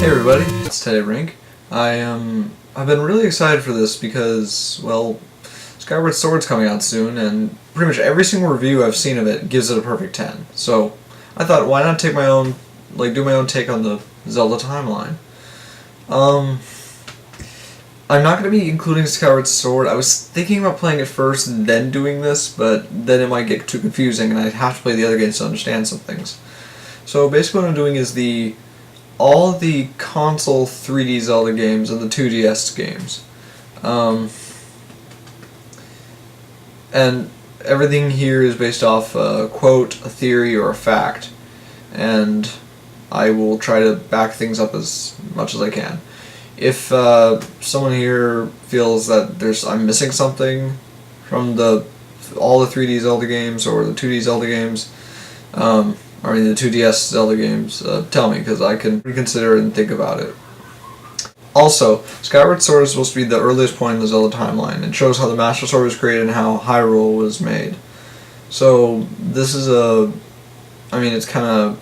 Hey everybody, it's Tedderink. I've been really excited for this because, well, Skyward Sword's coming out soon, and pretty much every single review I've seen of it gives it a perfect 10. So I thought, why not take my own, do my own take on the Zelda timeline. I'm not going to be including Skyward Sword. I was thinking about playing it first and then doing this, but then it might get too confusing and I'd have to play the other games to understand some things. So basically what I'm doing is all the console 3D Zelda games and the 2DS games. And everything here is based off a quote, a theory, or a fact. And I will try to back things up as much as I can. If someone here feels that I'm missing something from all the 3D Zelda games or the 2D Zelda games, the 2DS Zelda games, tell me, because I can reconsider and think about it. Also, Skyward Sword is supposed to be the earliest point in the Zelda timeline. It shows how the Master Sword was created and how Hyrule was made. So, this is it's kind of,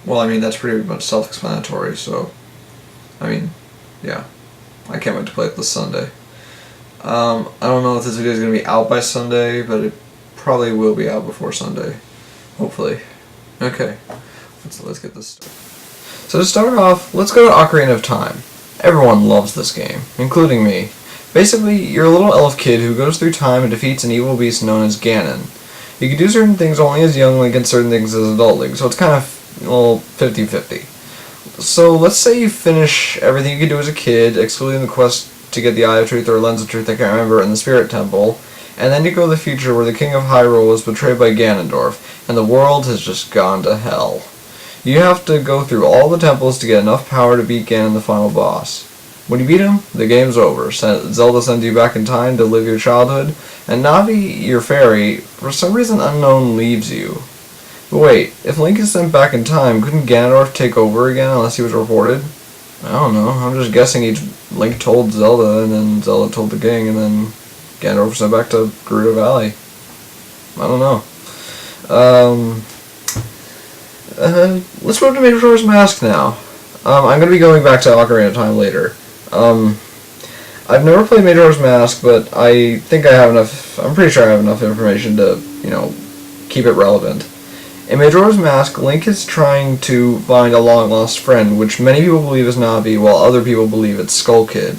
that's pretty much self-explanatory, so, yeah. I can't wait to play it this Sunday. I don't know if this video is going to be out by Sunday, but it probably will be out before Sunday. Hopefully. Okay, let's get this started. So to start off, let's go to Ocarina of Time. Everyone loves this game, including me. Basically, you're a little elf kid who goes through time and defeats an evil beast known as Ganon. You can do certain things only as young Link and certain things as adult Link, so it's kind of, 50-50. So let's say you finish everything you could do as a kid, excluding the quest to get the Eye of Truth or Lens of Truth, I can't remember, in the Spirit Temple, and then you go to the future where the King of Hyrule was betrayed by Ganondorf, and the world has just gone to hell. You have to go through all the temples to get enough power to beat Ganon, the final boss. When you beat him, the game's over. Zelda sends you back in time to live your childhood, and Navi, your fairy, for some reason unknown, leaves you. But wait, if Link is sent back in time, couldn't Ganondorf take over again unless he was reported? I don't know, I'm just guessing Link told Zelda, and then Zelda told the king, and then Ganondorf was sent back to Gerudo Valley. I don't know. Let's move to Majora's Mask now. I'm going to be going back to Ocarina of Time later. I've never played Majora's Mask, but I think I have enough, I'm pretty sure I have enough information to, keep it relevant. In Majora's Mask, Link is trying to find a long-lost friend, which many people believe is Navi, while other people believe it's Skull Kid.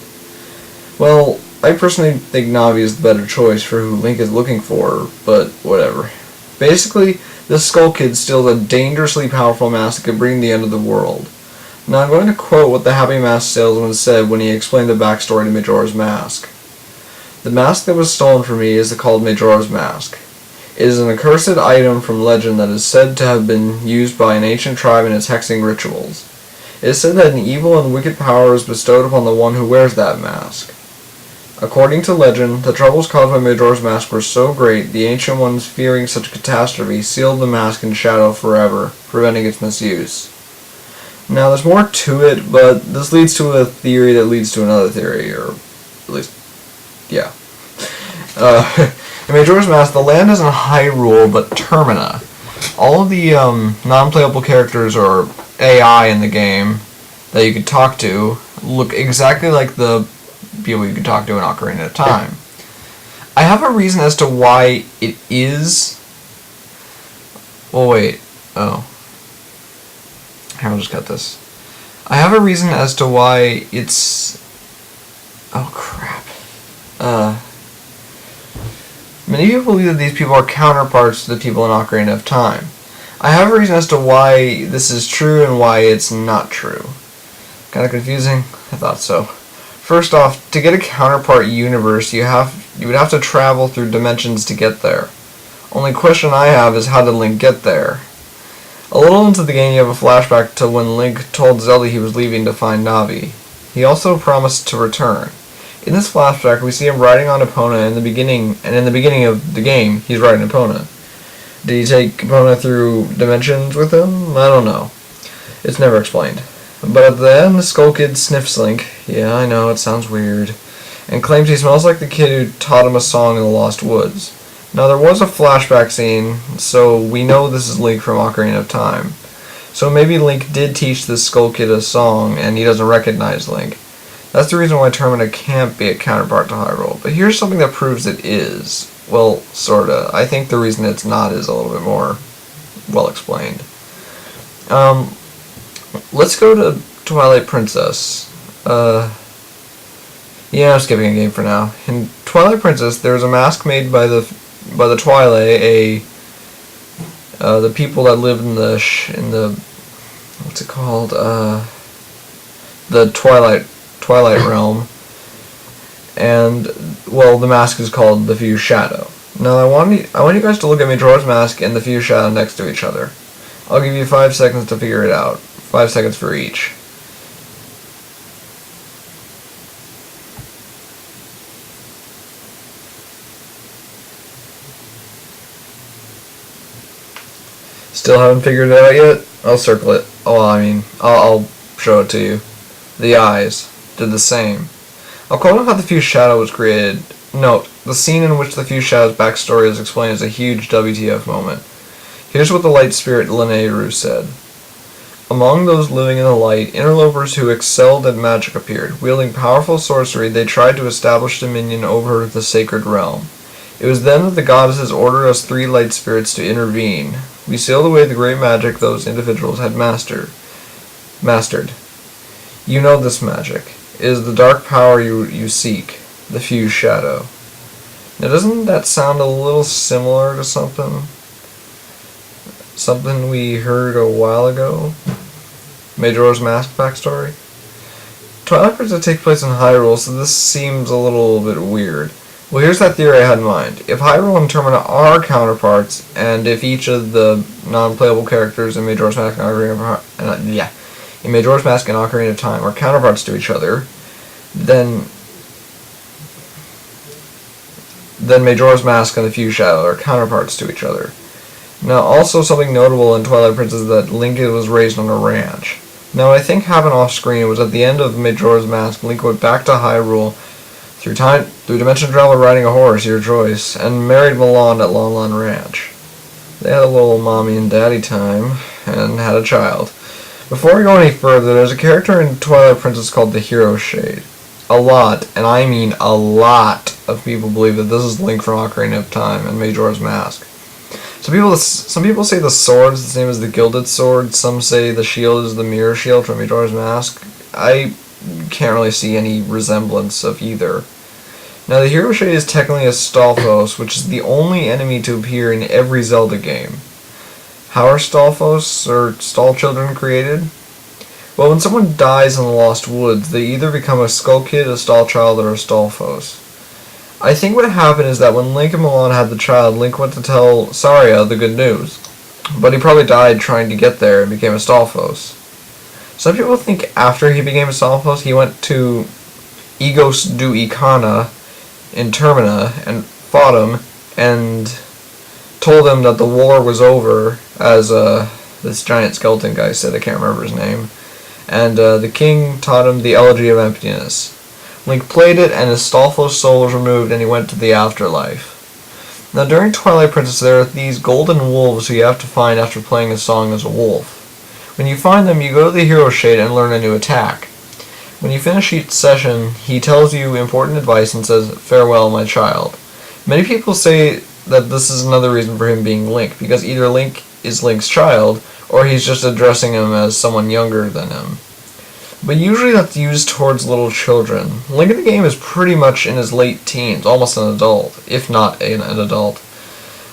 Well, I personally think Navi is the better choice for who Link is looking for, but whatever. Basically, this Skull Kid steals a dangerously powerful mask that could bring the end of the world. Now I'm going to quote what the Happy Mask salesman said when he explained the backstory to Majora's Mask. "The mask that was stolen from me is called Majora's Mask. It is an accursed item from legend that is said to have been used by an ancient tribe in its hexing rituals. It is said that an evil and wicked power is bestowed upon the one who wears that mask. According to legend, the troubles caused by Majora's Mask were so great, the Ancient Ones, fearing such a catastrophe, sealed the mask in shadow forever, preventing its misuse." Now, there's more to it, but this leads to a theory that leads to another theory, or at least, yeah. In Majora's Mask, the land isn't Hyrule, but Termina. All of the non-playable characters or AI in the game that you could talk to look exactly like the people you could talk to in Ocarina of Time. I have a reason as to why it is... Well, wait. Oh. Here, I'll just cut this. I have a reason as to why it's... Oh, crap. Many people believe that these people are counterparts to the people in Ocarina of Time. I have a reason as to why this is true and why it's not true. Kind of confusing? I thought so. First off, to get a counterpart universe, you would have to travel through dimensions to get there. Only question I have is, how did Link get there? A little into the game, you have a flashback to when Link told Zelda he was leaving to find Navi. He also promised to return. In this flashback, we see him riding on Epona in the beginning, and in the beginning of the game, he's riding Epona. Did he take Epona through dimensions with him? I don't know. It's never explained. But at the end, the Skull Kid sniffs Link. Yeah, I know, it sounds weird. And claims he smells like the kid who taught him a song in the Lost Woods. Now, there was a flashback scene, so we know this is Link from Ocarina of Time. So maybe Link did teach this Skull Kid a song, and he doesn't recognize Link. That's the reason why Termina can't be a counterpart to Hyrule. But here's something that proves it is. Well, sorta. I think the reason it's not is a little bit more well explained. Let's go to Twilight Princess. Yeah, I'm skipping a game for now. In Twilight Princess, there's a mask made by the Twilight, the people that live in the what's it called? The Twilight realm. And well, the mask is called the Fused Shadow. Now I want you guys to look at Majora's Mask and the Fused Shadow next to each other. I'll give you 5 seconds to figure it out. 5 seconds for each. Still haven't figured it out yet? I'll circle it. Oh, I mean, I'll show it to you. The eyes did the same. I'll quote on how the Fused Shadow was created. Note, the scene in which the Fused Shadow's backstory is explained is a huge WTF moment. Here's what the light spirit Lineru said. Among those living in the light, interlopers who excelled at magic appeared. Wielding powerful sorcery, they tried to establish dominion over the sacred realm. It was then that the goddesses ordered us 3 light spirits to intervene. We sealed away the great magic those individuals had mastered. You know this magic. It is the dark power you seek, the Fused Shadow. Now doesn't that sound a little similar to something we heard a while ago? Majora's Mask backstory? Twilight Princess takes place in Hyrule, so this seems a little bit weird. Well, here's that theory I had in mind. If Hyrule and Termina are counterparts, and if each of the non-playable characters in Majora's Mask and Ocarina of Time are counterparts to each other, then Majora's Mask and the Fused Shadow are counterparts to each other. Now, also something notable in Twilight Princess is that Link was raised on a ranch. Now, what I think happened off-screen was at the end of Majora's Mask, Link went back to Hyrule through dimension travel riding a horse, your choice, and married Milan at Lon Lon Ranch. They had a little mommy and daddy time, and had a child. Before we go any further, there's a character in Twilight Princess called the Hero Shade. A lot, and I mean a lot, of people believe that this is Link from Ocarina of Time and Majora's Mask. Some people say the sword is the same as the Gilded Sword. Some say the shield is the Mirror Shield from Majora's Mask. I can't really see any resemblance of either. Now, the Hero Shade is technically a Stalfos, which is the only enemy to appear in every Zelda game. How are Stalfos, or Stall Children, created? Well, when someone dies in the Lost Woods, they either become a Skull Kid, a Stall Child, or a Stalfos. I think what happened is that when Link and Milan had the child, Link went to tell Saria the good news. But he probably died trying to get there and became a Stalfos. Some people think after he became a Stalfos, he went to Egos du Ikana in Termina and fought him and told him that the war was over, as this giant skeleton guy said. I can't remember his name. And the king taught him the Elegy of Emptiness. Link played it, and his Stalfos soul was removed, and he went to the afterlife. Now, during Twilight Princess, there are these golden wolves who you have to find after playing a song as a wolf. When you find them, you go to the Hero Shade and learn a new attack. When you finish each session, he tells you important advice and says, "Farewell, my child." Many people say that this is another reason for him being Link, because either Link is Link's child, or he's just addressing him as someone younger than him. But usually that's used towards little children. Link in the game is pretty much in his late teens, almost an adult, if not an adult.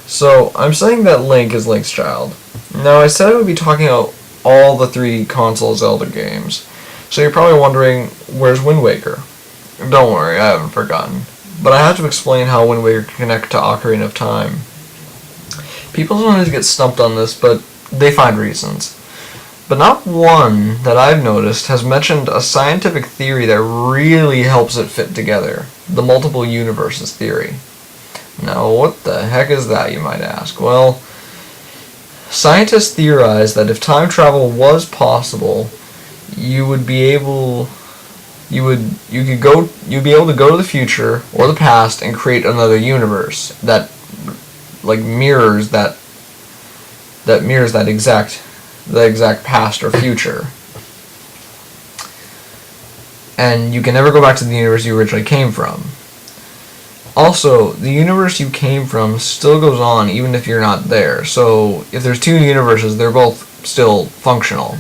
So, I'm saying that Link is Link's child. Now, I said I would be talking about all the 3 console Zelda games. So you're probably wondering, where's Wind Waker? Don't worry, I haven't forgotten. But I have to explain how Wind Waker can connect to Ocarina of Time. People sometimes get stumped on this, but they find reasons. But not one that I've noticed has mentioned a scientific theory that really helps it fit together. The multiple universes theory. Now, what the heck is that, you might ask? Well, scientists theorize that if time travel was possible, you'd be able to go to the future or the past and create another universe that mirrors that exact the exact past or future. And you can never go back to the universe you originally came from. Also, the universe you came from still goes on even if you're not there. So if there's two universes, they're both still functional.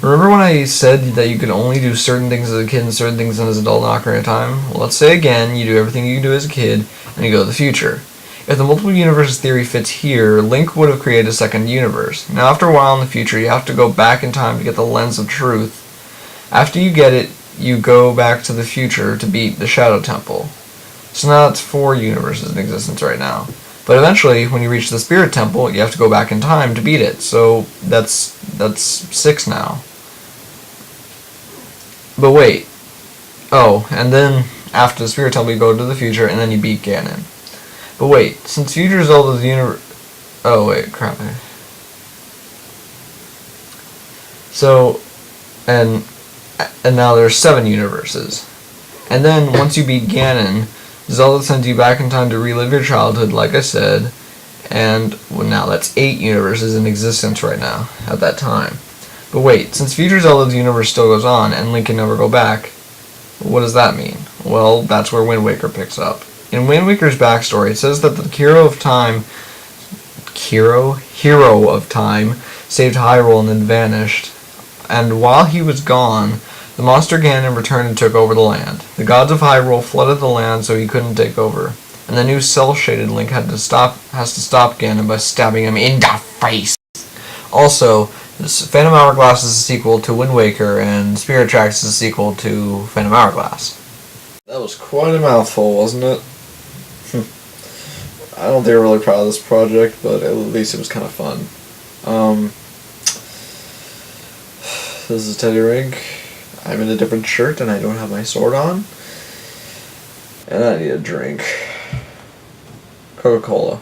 Remember when I said that you could only do certain things as a kid and certain things as an adult in Ocarina of Time? Well, let's say again, you do everything you can do as a kid, and you go to the future. If the multiple universes theory fits here, Link would have created a second universe. Now after a while in the future, you have to go back in time to get the lens of truth. After you get it, you go back to the future to beat the Shadow Temple. So now that's 4 universes in existence right now. But eventually, when you reach the Spirit Temple, you have to go back in time to beat it. So that's 6 now. But wait. Oh, and then after the Spirit Temple, you go to the future, and then you beat Ganon. But wait, since Future Zelda is the universe... Oh, wait, crap. So, and now there's 7 universes. And then, once you beat Ganon, Zelda sends you back in time to relive your childhood, like I said, and well, now that's 8 universes in existence right now, at that time. But wait, since Future Zelda's universe still goes on, and Link can never go back, what does that mean? Well, that's where Wind Waker picks up. In Wind Waker's backstory, it says that the hero of time saved Hyrule and then vanished, and while he was gone, the monster Ganon returned and took over the land. The gods of Hyrule flooded the land so he couldn't take over, and the new cel-shaded Link has to stop Ganon by stabbing him in the face. Also, Phantom Hourglass is a sequel to Wind Waker, and Spirit Tracks is a sequel to Phantom Hourglass. That was quite a mouthful, wasn't it? I don't think I'm really proud of this project, but at least it was kind of fun. This is Tedderink. I'm in a different shirt and I don't have my sword on. And I need a drink. Coca-Cola.